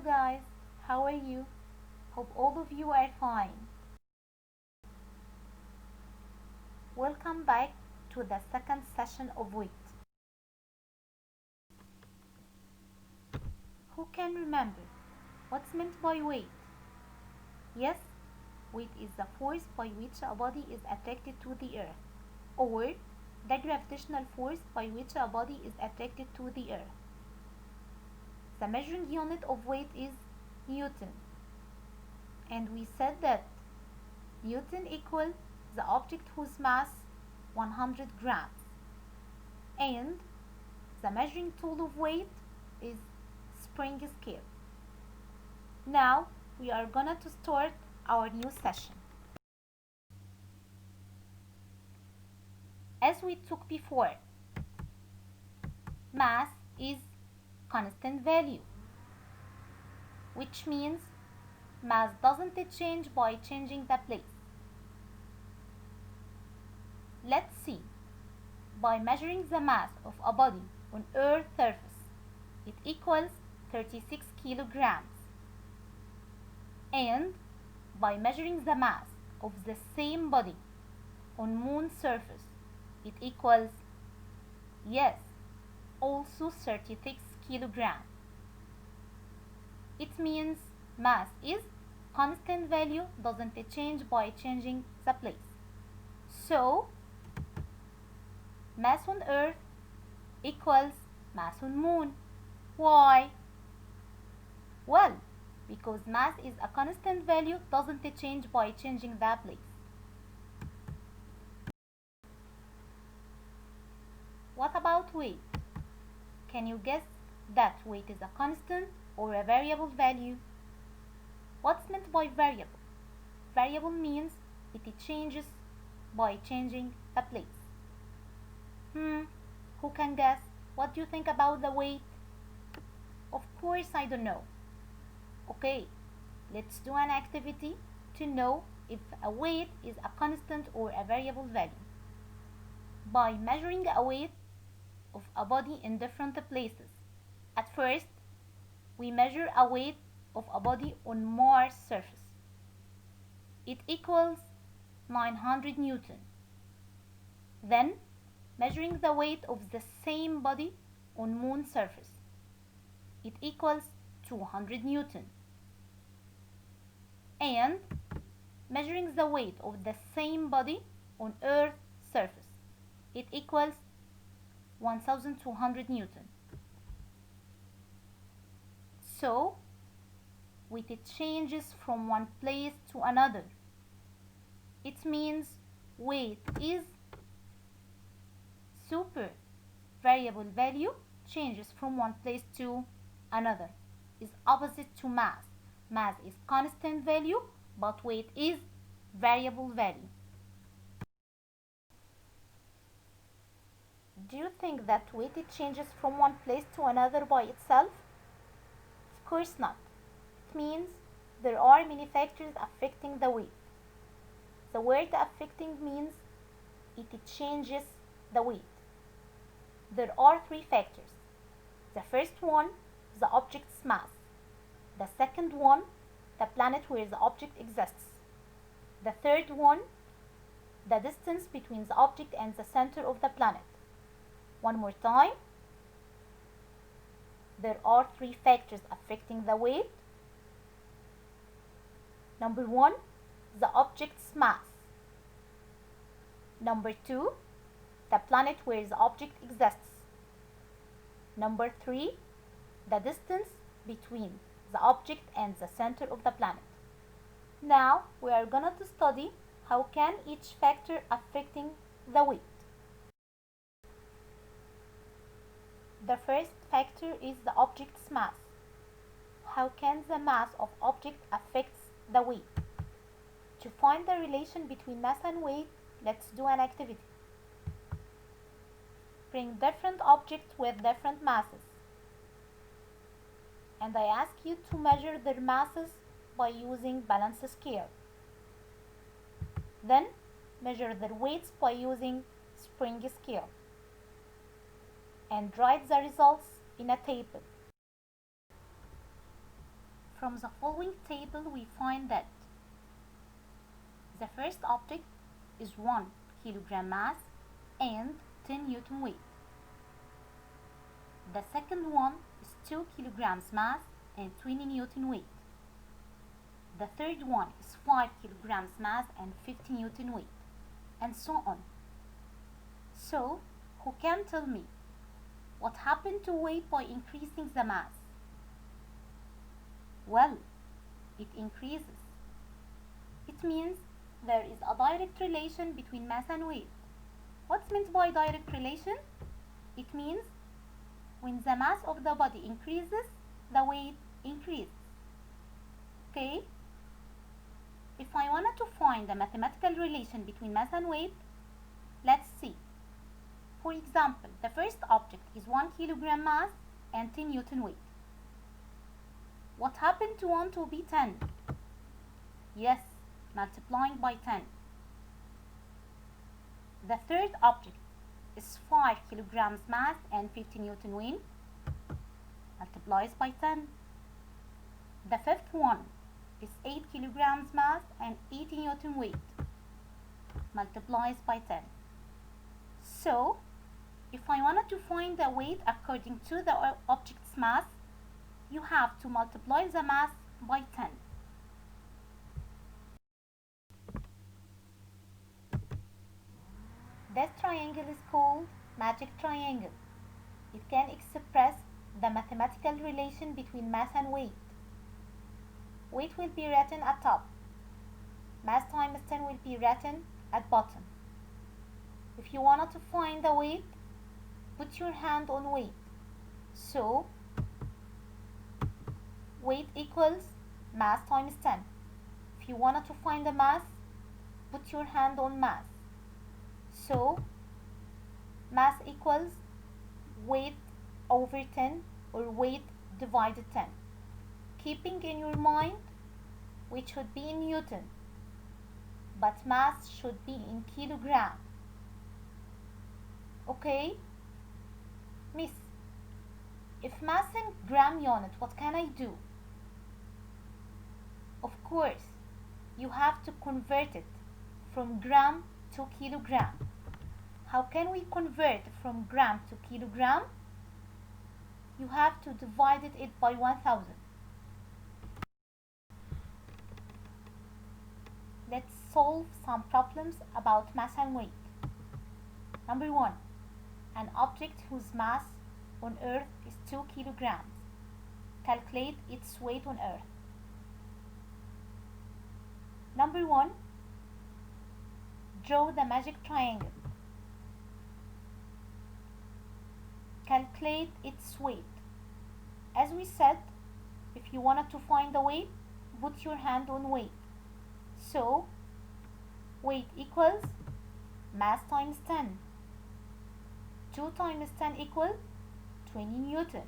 guys, how are you? Hope all of you are fine. Welcome back to the second session of weight. Who can remember what's meant by weight? Yes, weight is the force by which a body is attracted to the earth, or the gravitational force by which a body is attracted to the earth. The measuring unit of weight is Newton, and we said that Newton equals the object whose mass 100 grams, and the measuring tool of weight is spring scale. Now we are gonna to start our new session. As we took before, mass is constant value, which means mass doesn't change by changing the place. Let's see. By measuring the mass of a body on Earth's surface, it equals 36 kilograms. And by measuring the mass of the same body on Moon's surface, it equals, yes, also 36 kilograms. It means mass is constant value, doesn't change by changing the place. So mass on Earth equals mass on Moon. Why? Well, because mass is a constant value, doesn't change by changing the place. What about weight? Can you guess that weight is a constant or a variable value? What's meant by variable? Variable means it changes by changing the place. Who can guess? What do you think about the weight? Of course I don't know. Okay, let's do an activity to know if a weight is a constant or a variable value. By measuring a weight of a body in different places. At first, we measure a weight of a body on Mars' surface. It equals 900 Newton. Then, measuring the weight of the same body on Moon's surface. It equals 200 Newton. And measuring the weight of the same body on Earth's surface. It equals 1200 Newton. So, weight changes from one place to another. It means weight is super variable value, changes from one place to another, is opposite to mass. Mass is constant value, but weight is variable value. Do you think that weight changes from one place to another by itself? Of course not. It means there are many factors affecting the weight. The word affecting means it changes the weight. There are three factors. The first one, the object's mass. The second one, the planet where the object exists. The third one, the distance between the object and the center of the planet. One more time. There are three factors affecting the weight. Number one, the object's mass. Number two, the planet where the object exists. Number three, the distance between the object and the center of the planet. Now we are going to study how can each factor affecting the weight. The first factor is the object's mass. How can the mass of object affect the weight? To find the relation between mass and weight, let's do an activity. Bring different objects with different masses. And I ask you to measure their masses by using balance scale. Then measure their weights by using spring scale. And write the results in a table. From the following table, we find that the first object is 1 kilogram mass and 10 Newton weight. The second one is 2 kilograms mass and 20 Newton weight. The third one is 5 kilograms mass and 50 Newton weight, and so on. So, who can tell me what happened to weight by increasing the mass? Well, it increases. It means there is a direct relation between mass and weight. What's meant by direct relation? It means when the mass of the body increases, the weight increases. Okay? If I wanted to find a mathematical relation between mass and weight, let's see. For example, the first object is 1 kilogram mass and 10 Newton weight. What happened to 1 to be 10? Yes, multiplying by 10. The third object is 5 kilograms mass and 50 Newton weight, multiplies by 10. The fifth one is 8 kilograms mass and 80 Newton weight, multiplies by 10. So, if I wanted to find the weight according to the object's mass, you have to multiply the mass by 10. This triangle is called magic triangle. It can express the mathematical relation between mass and weight. Weight will be written at top. Mass times 10 will be written at bottom. If you wanted to find the weight, put your hand on weight. So, weight equals mass times 10. If you wanted to find the mass, put your hand on mass. So, mass equals weight over 10 or weight divided 10. Keeping in your mind, weight should be in Newton, but mass should be in kilogram. Okay? Miss, if mass in gram unit, what can I do? Of course, you have to convert it from gram to kilogram. How can we convert from gram to kilogram? You have to divide it by 1000. Let's solve some problems about mass and weight. Number 1. An object whose mass on Earth is 2 kilograms. Calculate its weight on Earth. Number 1. Draw the magic triangle. Calculate its weight. As we said, if you wanted to find the weight, put your hand on weight. So, weight equals mass times 10. 2 times 10 equals 20 Newton.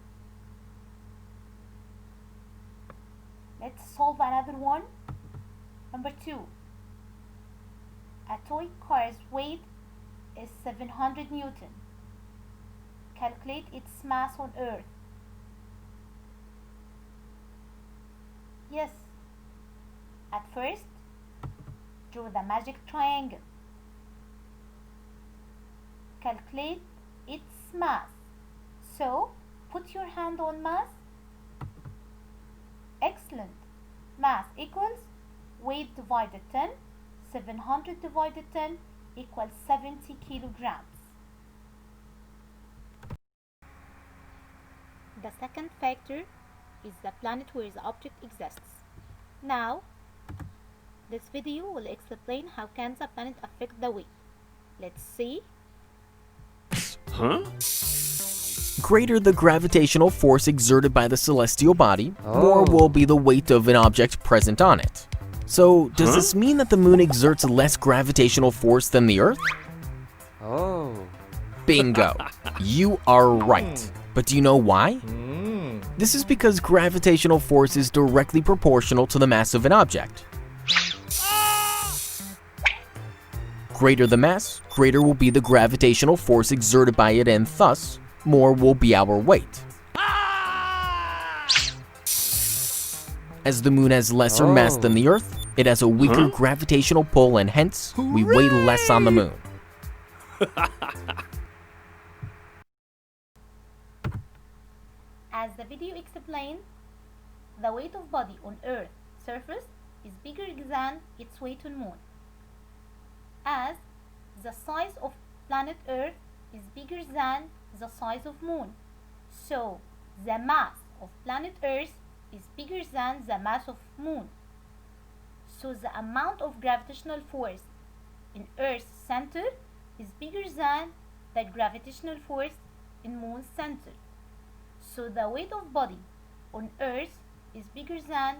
Let's solve another one. Number 2. A toy car's weight is 700 Newton. Calculate its mass on Earth. Yes. At first, draw the magic triangle. Calculate its mass. So, put your hand on mass. Excellent. Mass equals weight divided 10. 700 divided 10 equals 70 kilograms. The second factor is the planet where the object exists. Now, this video will explain how can the planet affect the weight. Let's see. Greater the gravitational force exerted by the celestial body, more will be the weight of an object present on it. So, does this mean that the moon exerts less gravitational force than the Earth? Bingo! You are right. But do you know why? This is because gravitational force is directly proportional to the mass of an object. Greater the mass, greater will be the gravitational force exerted by it, and thus, more will be our weight. As the moon has lesser mass than the Earth, it has a weaker gravitational pull and hence, we weigh less on the moon. As the video explained, the weight of body on Earth's surface is bigger than its weight on Moon, as the size of planet Earth is bigger than the size of Moon. So the mass of planet Earth is bigger than the mass of Moon. So the amount of gravitational force in Earth's center is bigger than the gravitational force in Moon's center. So the weight of body on Earth is bigger than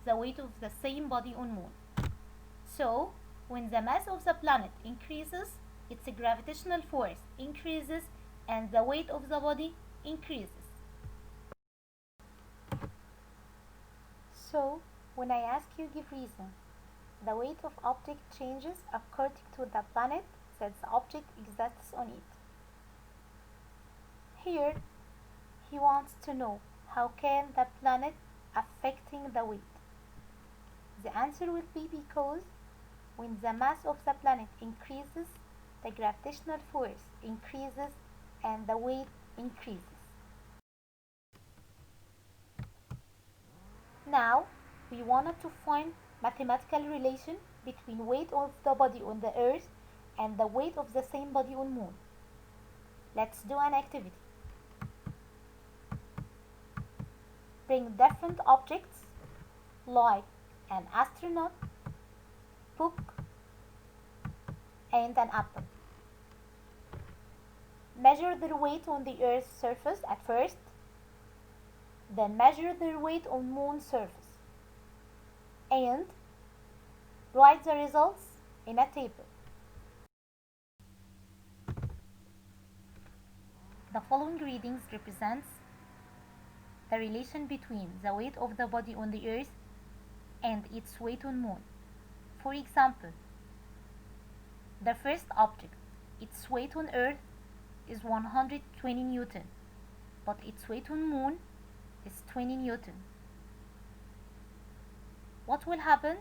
the weight of the same body on Moon. So when the mass of the planet increases, its gravitational force increases and the weight of the body increases. So when I ask you give reason, the weight of object changes according to the planet that the object exists on it. Here he wants to know how can the planet affecting the weight. The answer will be because when the mass of the planet increases, the gravitational force increases and the weight increases. Now we wanted to find mathematical relation between weight of the body on the Earth and the weight of the same body on Moon. Let's do an activity. Bring different objects like an astronaut, book, and an apple. Measure their weight on the Earth's surface at first, then measure their weight on Moon's surface, and write the results in a table. The following readings represents the relation between the weight of the body on the Earth and its weight on Moon. For example, the first object, its weight on Earth is 120 Newton, but its weight on Moon is 20 Newton. What will happen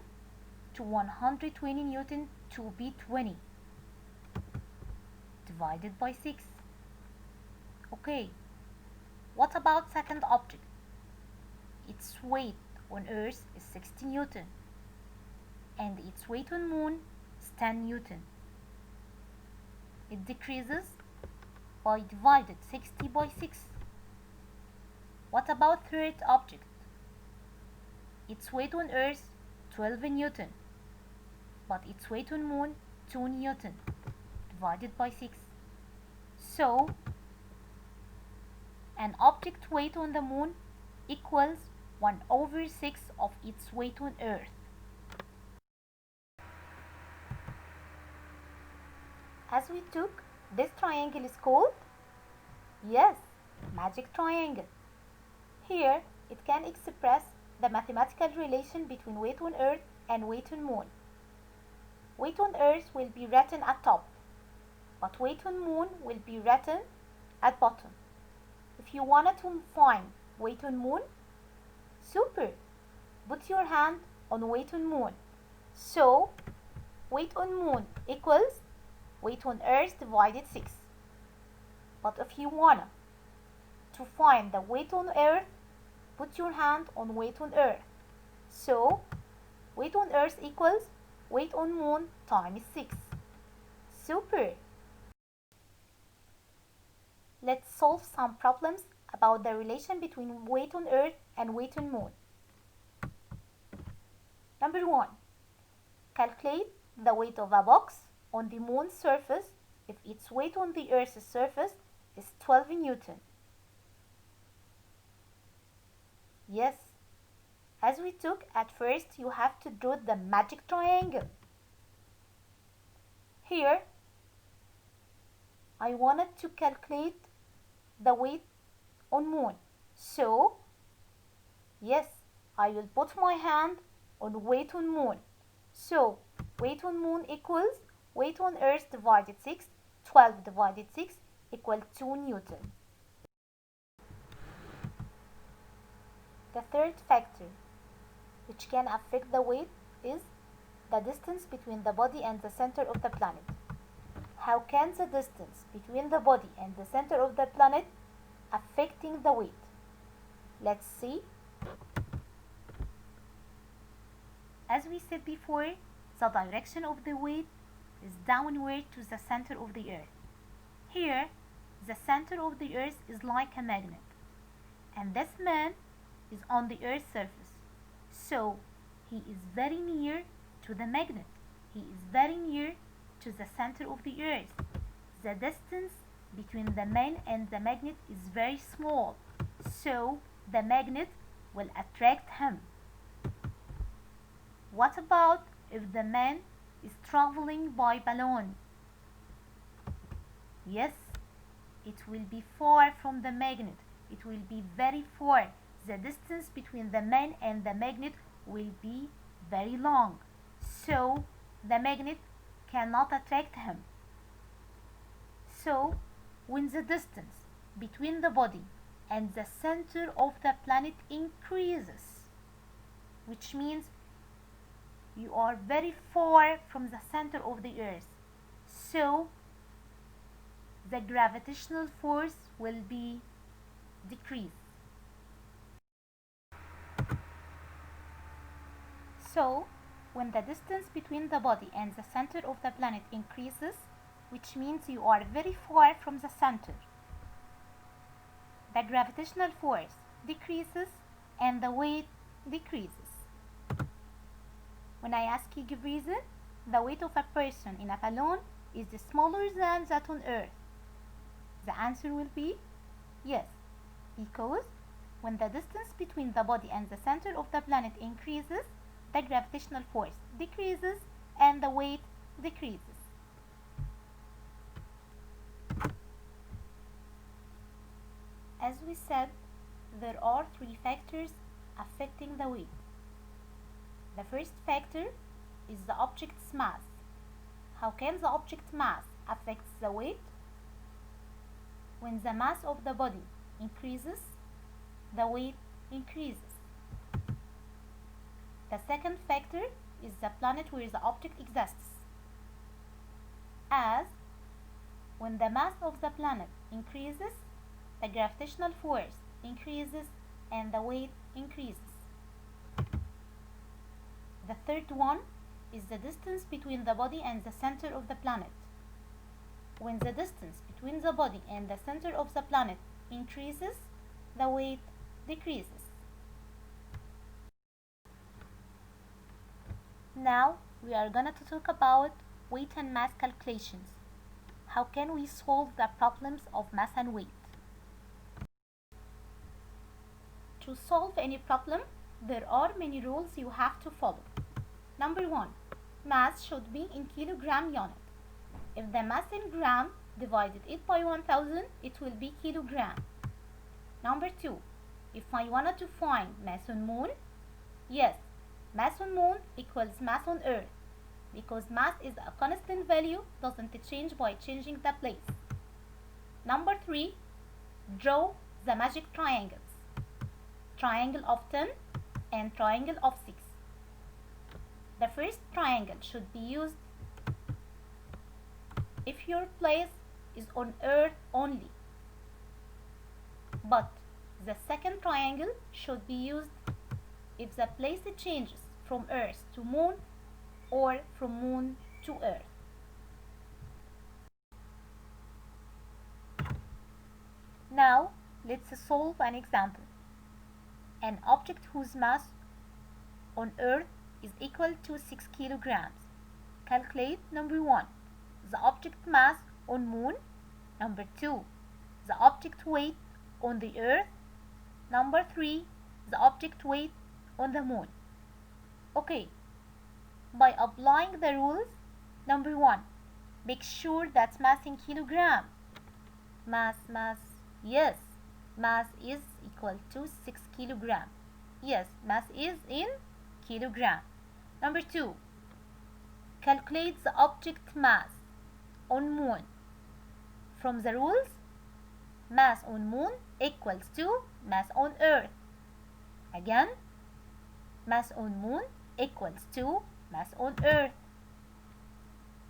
to 120 Newton to be 20? Divided by 6. Okay, what about second object? Its weight on Earth is 60 Newton and its weight on Moon is 10 Newton. It decreases by divided 60 by 6. What about third object? Its weight on Earth 12 Newton, but its weight on Moon 2 Newton divided by 6. So an object weight on the Moon equals 1/6 of its weight on Earth. As we took, this triangle is called, yes, magic triangle. Here it can express the mathematical relation between weight on Earth and weight on Moon. Weight on Earth will be written at top, but weight on Moon will be written at bottom. If you wanted to find weight on Moon, super! Put your hand on weight on Moon. So weight on Moon equals weight on Earth divided 6. But if you want to find the weight on Earth, put your hand on weight on Earth. So weight on Earth equals weight on Moon times 6. Super! Let's solve some problems about the relation between weight on Earth and weight on Moon. Number 1. Calculate the weight of a box on the Moon's surface if its weight on the Earth's surface is 12 Newton. Yes, as we took at first, you have to draw the magic triangle. Here, I wanted to calculate the weight on Moon. So, yes, I will put my hand on weight on Moon. So, weight on Moon equals weight on Earth divided 6. 12 divided 6 equals 2 Newton. The third factor. which can affect the weight is the distance between the body and the center of the planet. How can the distance between the body and the center of the planet affecting the weight? Let's see. As we said before, the direction of the weight is downward to the center of the earth. Here, the center of the earth is like a magnet, and this man is on the earth's surface. So, he is very near to the magnet. He is very near to the center of the earth. The distance between the man and the magnet is very small, so the magnet will attract him. What about if the man is traveling by balloon? Yes, it will be far from the magnet. It will be very far. The distance between the man and the magnet will be very long, so the magnet cannot attract him. So, when the distance between the body and the center of the planet increases, which means you are very far from the center of the earth, so the gravitational force will be decreased. So, when the distance between the body and the center of the planet increases, which means you are very far from the center, the gravitational force decreases and the weight decreases. When I ask you give reason, the weight of a person in a balloon is smaller than that on Earth. The answer will be yes, because when the distance between the body and the center of the planet increases, the gravitational force decreases and the weight decreases. As we said, there are three factors affecting the weight. The first factor is the object's mass. How can the object's mass affect the weight? When the mass of the body increases, the weight increases. The second factor is the planet where the object exists. As when the mass of the planet increases, the gravitational force increases and the weight increases. The third one is the distance between the body and the center of the planet. When the distance between the body and the center of the planet increases, the weight decreases. Now we are going to talk about weight and mass calculations. How can we solve the problems of mass and weight? To solve any problem, there are many rules you have to follow. Number 1, mass should be in kilogram unit. If the mass in gram divided it by 1000, it will be kilogram. Number 2, if I wanted to find mass on moon, yes, mass on moon equals mass on earth, because mass is a constant value, doesn't change by changing the place. Number 3, draw the magic triangles. Triangle of 10 and triangle of 6. The first triangle should be used if your place is on earth only, but the second triangle should be used if the place changes from earth to moon or from moon to earth. Now let's solve an example. An object whose mass on earth is equal to 6 kilograms. Calculate number 1, the object mass on moon. Number 2, the object weight on the earth. Number 3, the object weight on the moon. Okay, by applying the rules, number 1, make sure that mass in kilogram. Mass, yes, mass is equal to 6 kilogram. Yes, mass is in kilogram. Number 2, calculate the object mass on moon. From the rules, mass on moon equals to mass on earth. Again, Mass on moon equals to mass on earth.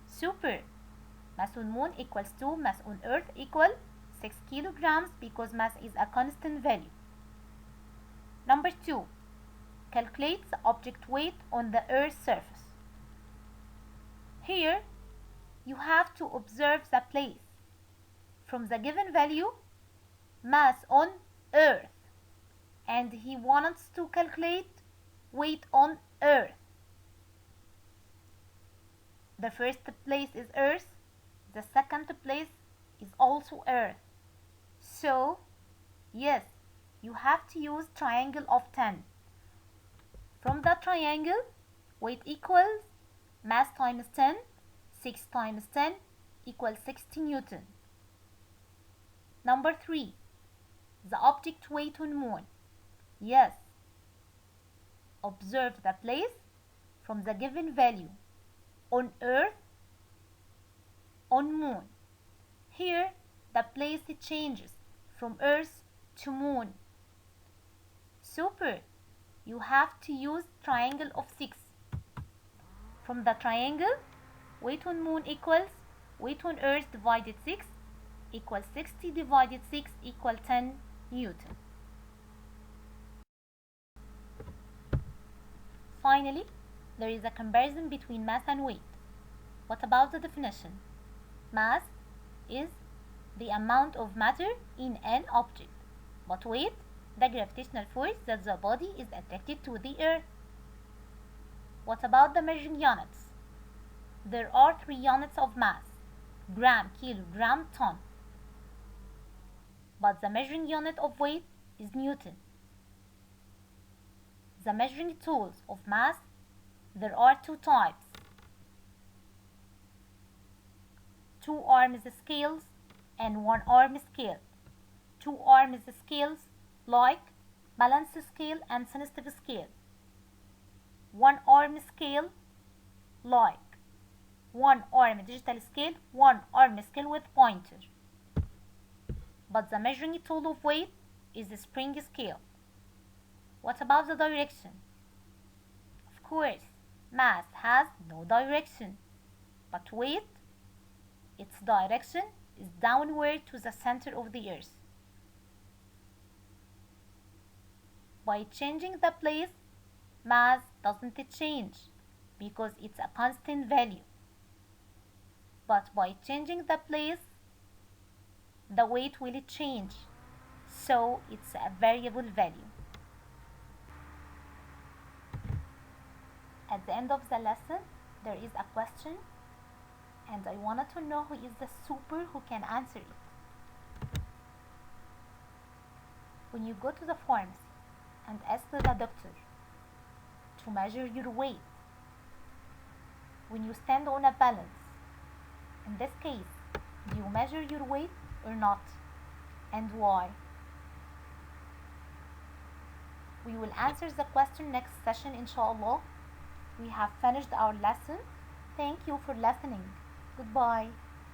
Super. Mass on moon equals to mass on earth equal 6 kilograms because mass is a constant value. Number 2. Calculate the object weight on the earth's surface. Here you have to observe the place from the given value, mass on earth, and he wants to calculate weight on earth. The first place is earth, the second place is also earth. So yes, you have to use triangle of 10. From the triangle, weight equals mass times 10, 6 times 10 equals 60 Newton. Number 3. The object weight on moon. Yes. Observe the place from the given value on earth, on moon. Here the place changes from earth to moon. Super. You have to use triangle of 6. From the triangle, weight on moon equals weight on earth divided 6 equals 60 divided 6 equals 10 Newton. Finally, there is a comparison between mass and weight. What about the definition? Mass is the amount of matter in an object, but weight, the gravitational force that the body is attracted to the earth. What about the measuring units? There are 3 units of mass: gram, kilogram, ton. But the measuring unit of weight is Newton. The measuring tools of mass, there are 2 types: 2 arms scales and 1 arm scale. 2 arms scales like balance scale and sensitive scale. 1 arm scale like 1 arm digital scale, 1 arm scale with pointer. But the measuring tool of weight is the spring scale. What about the direction? Of course, mass has no direction, but weight, its direction is downward to the center of the earth. By changing the place, mass doesn't change because it's a constant value. But by changing the place, the weight will change, so it's a variable value. At the end of the lesson, there is a question, and I wanted to know who is the super who can answer it. When you go to the pharmacy and ask the doctor to measure your weight, when you stand on a balance, in this case, do you measure your weight or not, and why? We will answer the question next session, inshallah. We have finished our lesson. Thank you for listening. Goodbye.